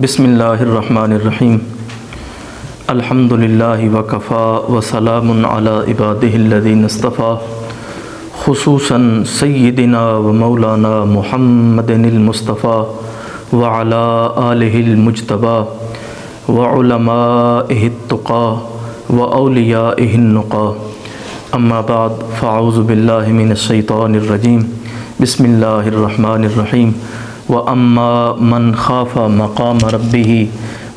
بسم اللہ الرحمن الرحیم الحمد للہ وکفا وسلام علی عبادہ الذین اصطفیٰ خصوصاً سیدنا و مولانا محمد المصطفیٰ وعلی آلہ المجتبیٰ وعلمائہ التقیٰ واولیائہ النقیٰ اما بعد فاعوذ باللہ من الشیطان الرجیم بسم اللہ الرحمن الرحیم وَأَمَّا مَنْ خَافَ مَقَامَ رَبِّهِ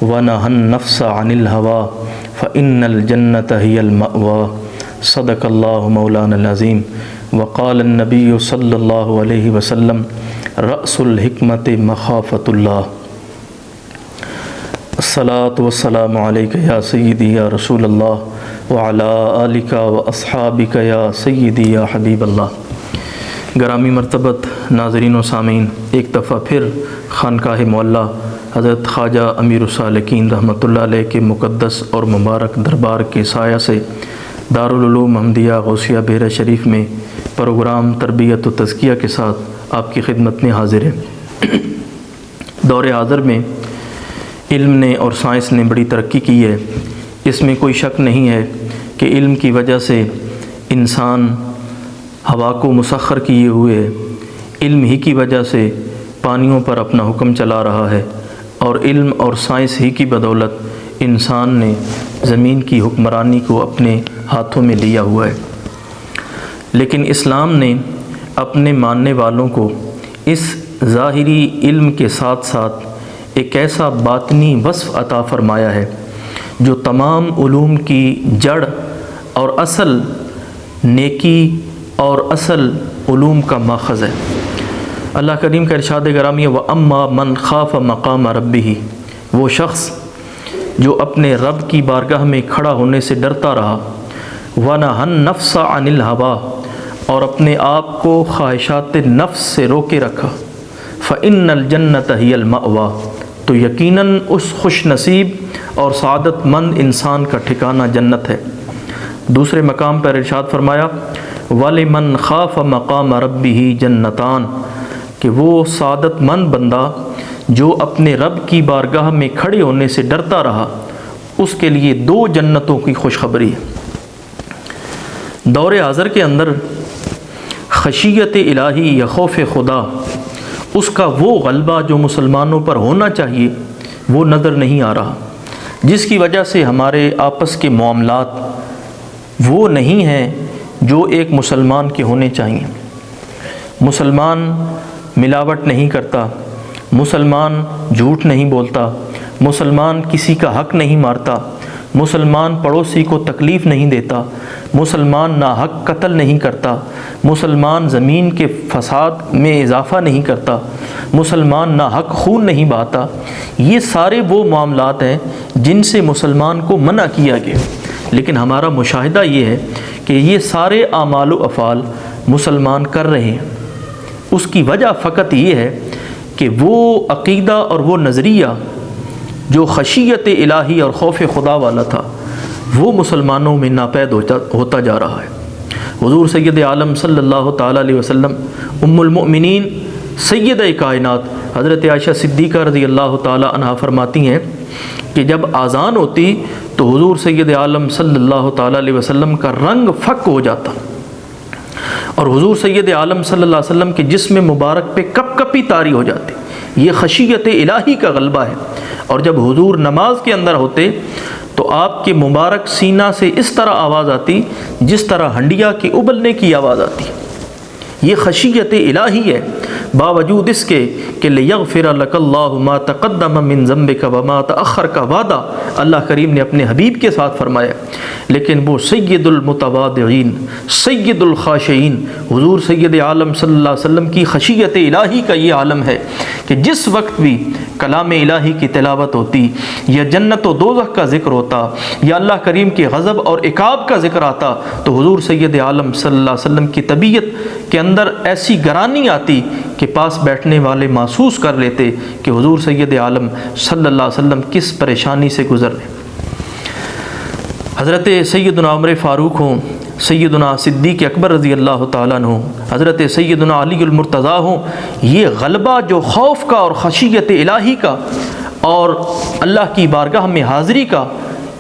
وَنَهَى النَّفْسَ عَنِ الْهَوَىٰ فَإِنَّ الْجَنَّةَ هِيَ الْمَأْوَىٰ صدق اللہ مولانا العظیم وقال النبی صلی اللہ علیہ وسلم رأس الحکمت مخافۃ اللہ الصلاۃ والسلام علیک یا سیدی یا رسول اللہ وعلی آلک واصحابک یا سیدی یا حبیب اللہ۔ گرامی مرتبت ناظرین و سامعین، ایک دفعہ پھر خانقاہ معلیٰ حضرت خواجہ امیر السالکین رحمۃ اللہ علیہ کے مقدس اور مبارک دربار کے سایہ سے دارالعلوم احمدیہ غوثیہ بحیرہ شریف میں پروگرام تربیت و تزکیہ کے ساتھ آپ کی خدمت میں حاضر ہے۔ دور حاضر میں علم نے اور سائنس نے بڑی ترقی کی ہے، اس میں کوئی شک نہیں ہے کہ علم کی وجہ سے انسان ہوا کو مسخر کیے ہوئے علم ہی کی وجہ سے پانیوں پر اپنا حکم چلا رہا ہے، اور علم اور سائنس ہی کی بدولت انسان نے زمین کی حکمرانی کو اپنے ہاتھوں میں لیا ہوا ہے۔ لیکن اسلام نے اپنے ماننے والوں کو اس ظاہری علم کے ساتھ ساتھ ایک ایسا باطنی وصف عطا فرمایا ہے جو تمام علوم کی جڑ اور اصل نیکی اور اصل علوم کا ماخذ ہے۔ اللہ کریم کا ارشاد گرامی ہے وَأَمَّا مَنْ خَافَ مَقَامَ رَبِّهِ، وہ شخص جو اپنے رب کی بارگاہ میں کھڑا ہونے سے ڈرتا رہا، وَنَهَى النَّفْسَ عَنِ الْهَوَىٰ، اور اپنے آپ کو خواہشات نفس سے روکے رکھا، فَإِنَّ الْجَنَّةَ هِيَ الْمَأْوَىٰ، تو یقیناً اس خوش نصیب اور سعادت مند انسان کا ٹھکانہ جنت ہے۔ دوسرے مقام پر ارشاد فرمایا وَلِمَنْ خَافَ مَقَامَ رَبِّهِ جَنَّتَانِ، کہ وہ سعادت مند بندہ جو اپنے رب کی بارگاہ میں کھڑے ہونے سے ڈرتا رہا، اس کے لیے دو جنتوں کی خوشخبری ہے۔ دور حاضر کے اندر خشیت الہی یا خوف خدا، اس کا وہ غلبہ جو مسلمانوں پر ہونا چاہیے وہ نظر نہیں آ رہا، جس کی وجہ سے ہمارے آپس کے معاملات وہ نہیں ہیں جو ایک مسلمان کے ہونے چاہیے۔ مسلمان ملاوٹ نہیں کرتا، مسلمان جھوٹ نہیں بولتا، مسلمان کسی کا حق نہیں مارتا، مسلمان پڑوسی کو تکلیف نہیں دیتا، مسلمان ناحق قتل نہیں کرتا، مسلمان زمین کے فساد میں اضافہ نہیں کرتا، مسلمان ناحق خون نہیں بہاتا۔ یہ سارے وہ معاملات ہیں جن سے مسلمان کو منع کیا گیا، لیکن ہمارا مشاہدہ یہ ہے کہ یہ سارے اعمال و افعال مسلمان کر رہے ہیں۔ اس کی وجہ فقط یہ ہے کہ وہ عقیدہ اور وہ نظریہ جو خشیت الہی اور خوف خدا والا تھا وہ مسلمانوں میں ناپید ہوتا جا رہا ہے۔ حضور سید عالم صلی اللہ تعالیٰ علیہ وسلم ام المؤمنین سیدہ کائنات حضرت عائشہ صدیقہ رضی اللہ تعالیٰ عنہا فرماتی ہیں کہ جب اذان ہوتی تو حضور سید عالم صلی اللہ تعالیٰ علیہ وسلم کا رنگ فک ہو جاتا، اور حضور سید عالم صلی اللہ علیہ وسلم کے جسم مبارک پہ کپ کپی طاری ہو جاتی۔ یہ خشیت الہی کا غلبہ ہے۔ اور جب حضور نماز کے اندر ہوتے تو آپ کے مبارک سینہ سے اس طرح آواز آتی جس طرح ہنڈیا کے ابلنے کی آواز آتی۔ یہ خشیت الہی ہے، باوجود اس کے کہ لیغفر لک اللہ ما تقدم من ذنبک وما تأخر کا وعدہ اللہ کریم نے اپنے حبیب کے ساتھ فرمایا، لیکن وہ سید المتواضعین سید الخاشعین حضور سید عالم صلی اللہ علیہ وسلم کی خشیت الہی کا یہ عالم ہے کہ جس وقت بھی کلام الہی کی تلاوت ہوتی یا جنت و دوزخ کا ذکر ہوتا یا اللہ کریم کے غضب اور عقاب کا ذکر آتا تو حضور سید عالم صلی اللہ علیہ وسلم کی طبیعت کے اندر ایسی گرانی آتی کہ پاس بیٹھنے والے محسوس کر لیتے کہ حضور سید عالم صلی اللہ علیہ وسلم کس پریشانی سے گزر رہے۔ حضرت سیدنا عمر فاروق ہوں، سیدنا صدیق اکبر رضی اللہ تعالیٰ عنہ، حضرت سیدنا علی المرتضیٰ ہوں، یہ غلبہ جو خوف کا اور خشیت الہی کا اور اللہ کی بارگاہ میں حاضری کا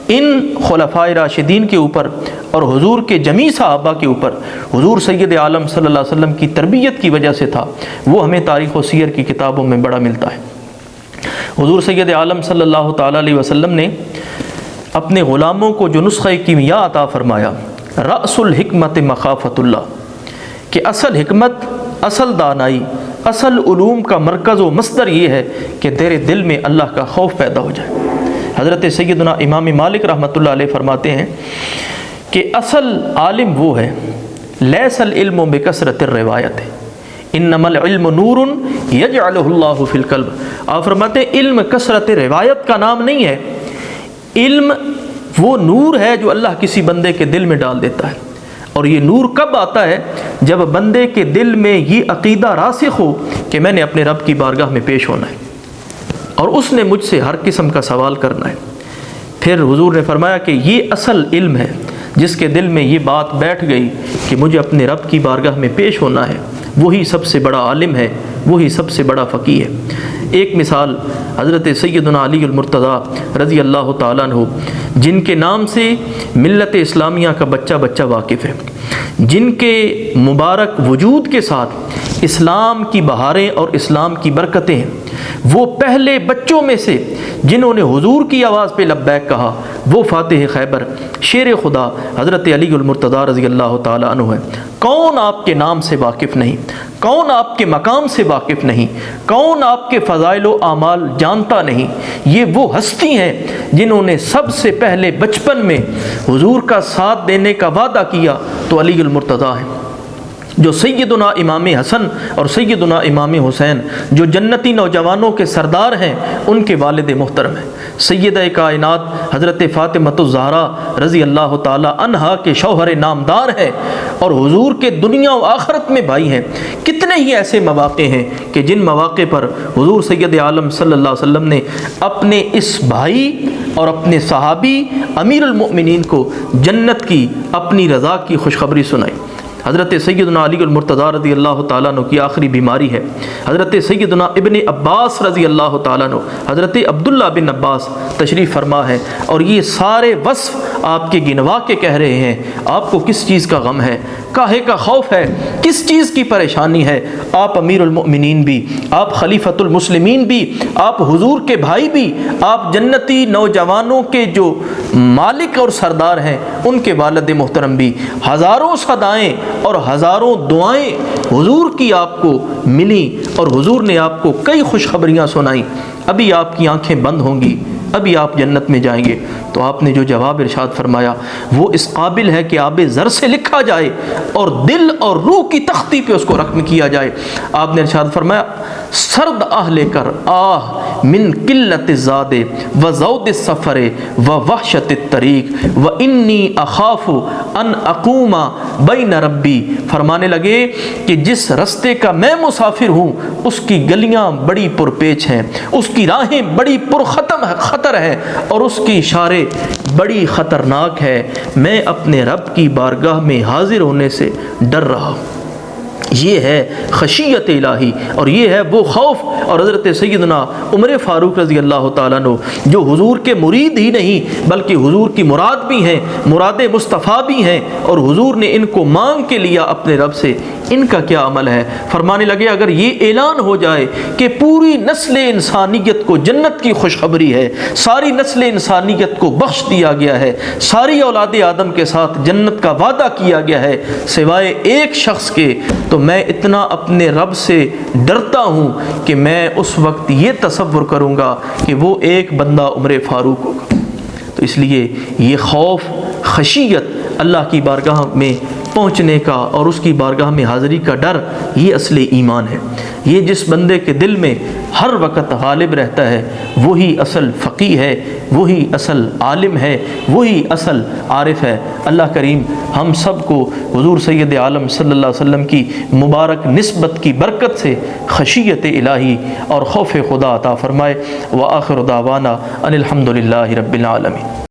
ان خلفائے راشدین کے اوپر اور حضور کے جمیع صحابہ کے اوپر حضور سید عالم صلی اللہ علیہ وسلم کی تربیت کی وجہ سے تھا، وہ ہمیں تاریخ و سیر کی کتابوں میں بڑا ملتا ہے۔ حضور سید عالم صلی اللہ تعالیٰ علیہ وسلم نے اپنے غلاموں کو جو نسخہ کیمیا عطا فرمایا، رأس الحکمت مخافت اللہ، کہ اصل حکمت، اصل دانائی، اصل علوم کا مرکز و مصدر یہ ہے کہ تیرے دل میں اللہ کا خوف پیدا ہو جائے۔ حضرت سیدنا امام مالک رحمۃ اللہ علیہ فرماتے ہیں کہ اصل عالم وہ ہے، لیس العلم بکثرت الروایت انما العلم نور یجعلہ اللہ فی القلب۔ آپ فرماتے ہیں علم کثرت روایت کا نام نہیں ہے، علم وہ نور ہے جو اللہ کسی بندے کے دل میں ڈال دیتا ہے، اور یہ نور کب آتا ہے؟ جب بندے کے دل میں یہ عقیدہ راسخ ہو کہ میں نے اپنے رب کی بارگاہ میں پیش ہونا ہے اور اس نے مجھ سے ہر قسم کا سوال کرنا ہے۔ پھر حضور نے فرمایا کہ یہ اصل علم ہے، جس کے دل میں یہ بات بیٹھ گئی کہ مجھے اپنے رب کی بارگاہ میں پیش ہونا ہے، وہی سب سے بڑا عالم ہے، وہی سب سے بڑا فقیہ ہے۔ ایک مثال حضرت سیدنا علی المرتضیٰ رضی اللہ تعالیٰ عنہ، جن کے نام سے ملت اسلامیہ کا بچہ بچہ واقف ہے، جن کے مبارک وجود کے ساتھ اسلام کی بہاریں اور اسلام کی برکتیں ہیں، وہ پہلے بچوں میں سے جنہوں نے حضور کی آواز پہ لبیک کہا، وہ فاتح خیبر شیر خدا حضرت علی المرتضیٰ رضی اللہ تعالیٰ عنہ ہے۔ کون آپ کے نام سے واقف نہیں؟ کون آپ کے مقام سے واقف نہیں؟ کون آپ کے فضائل و اعمال جانتا نہیں؟ یہ وہ ہستی ہیں جنہوں نے سب سے پہلے بچپن میں حضور کا ساتھ دینے کا وعدہ کیا تو علی المرتضیٰ ہیں، جو سیدنا امام حسن اور سیدنا امام حسین جو جنتی نوجوانوں کے سردار ہیں، ان کے والد محترم ہیں۔ سیدہ کائنات حضرت فاطمۃ الزہرا رضی اللہ تعالی عنہا کے شوہر نامدار ہیں اور حضور کے دنیا و آخرت میں بھائی ہیں۔ کتنے ہی ایسے مواقع ہیں کہ جن مواقع پر حضور سید عالم صلی اللہ علیہ وسلم نے اپنے اس بھائی اور اپنے صحابی امیر المؤمنین کو جنت کی اپنی رضا کی خوشخبری سنائی۔ حضرت سیدنا علی المرتضیٰ رضی اللہ تعالیٰ عنہ کی آخری بیماری ہے، حضرت سیدنا ابن عباس رضی اللہ تعالیٰ عنہ، حضرت عبداللہ بن عباس تشریف فرما ہے، اور یہ سارے وصف آپ کے گنوا کے کہہ رہے ہیں آپ کو کس چیز کا غم ہے، کاہے کا خوف ہے، کس چیز کی پریشانی ہے۔ آپ امیر المؤمنین بھی، آپ خلیفۃ المسلمین بھی، آپ حضور کے بھائی بھی، آپ جنتی نوجوانوں کے جو مالک اور سردار ہیں، ان کے والد محترم بھی، ہزاروں صدائیں اور ہزاروں دعائیں حضور کی آپ کو ملیں اور حضور نے آپ کو کئی خوشخبریاں سنائیں۔ ابھی آپ کی آنکھیں بند ہوں گی، ابھی آپ جنت میں جائیں گے۔ تو آپ نے جو جواب ارشاد فرمایا وہ اس قابل ہے کہ آب زر سے لکھا جائے اور دل اور روح کی تختی پہ اس کو رقم کیا جائے۔ آپ نے ارشاد فرمایا سرد آہ لے کر آہ من قلت الزاد و زود السفر و وحشت الطریق و انی اخاف ان اقوم بین ربی، فرمانے لگے کہ جس رستے کا میں مسافر ہوں اس کی گلیاں بڑی پرپیچ ہیں، اس کی راہیں بڑی خطر ہے اور اس کی اشارے بڑی خطرناک ہے، میں اپنے رب کی بارگاہ میں حاضر ہونے سے ڈر رہا ہوں۔ یہ ہے خشیت الہی اور یہ ہے وہ خوف۔ اور حضرت سیدنا عمر فاروق رضی اللہ تعالیٰ عنہ جو حضور کے مرید ہی نہیں بلکہ حضور کی مراد بھی ہیں، مراد مصطفیٰ بھی ہیں، اور حضور نے ان کو مانگ کے لیا اپنے رب سے، ان کا کیا عمل ہے؟ فرمانے لگے اگر یہ اعلان ہو جائے کہ پوری نسل انسانیت کو جنت کی خوشخبری ہے، ساری نسل انسانیت کو بخش دیا گیا ہے، ساری اولاد آدم کے ساتھ جنت کا وعدہ کیا گیا ہے سوائے ایک شخص کے، تو میں اتنا اپنے رب سے ڈرتا ہوں کہ میں اس وقت یہ تصور کروں گا کہ وہ ایک بندہ عمر فاروق ہوگا۔ تو اس لیے یہ خوف، خشیت، اللہ کی بارگاہ میں پہنچنے کا اور اس کی بارگاہ میں حاضری کا ڈر، یہ اصل ایمان ہے۔ یہ جس بندے کے دل میں ہر وقت غالب رہتا ہے وہی اصل فقیہ ہے، وہی اصل عالم ہے، وہی اصل عارف ہے۔ اللہ کریم ہم سب کو حضور سید عالم صلی اللہ علیہ وسلم کی مبارک نسبت کی برکت سے خشیت الہی اور خوف خدا عطا فرمائے۔ وآخر دعوانا ان الحمد للہ رب العالمین۔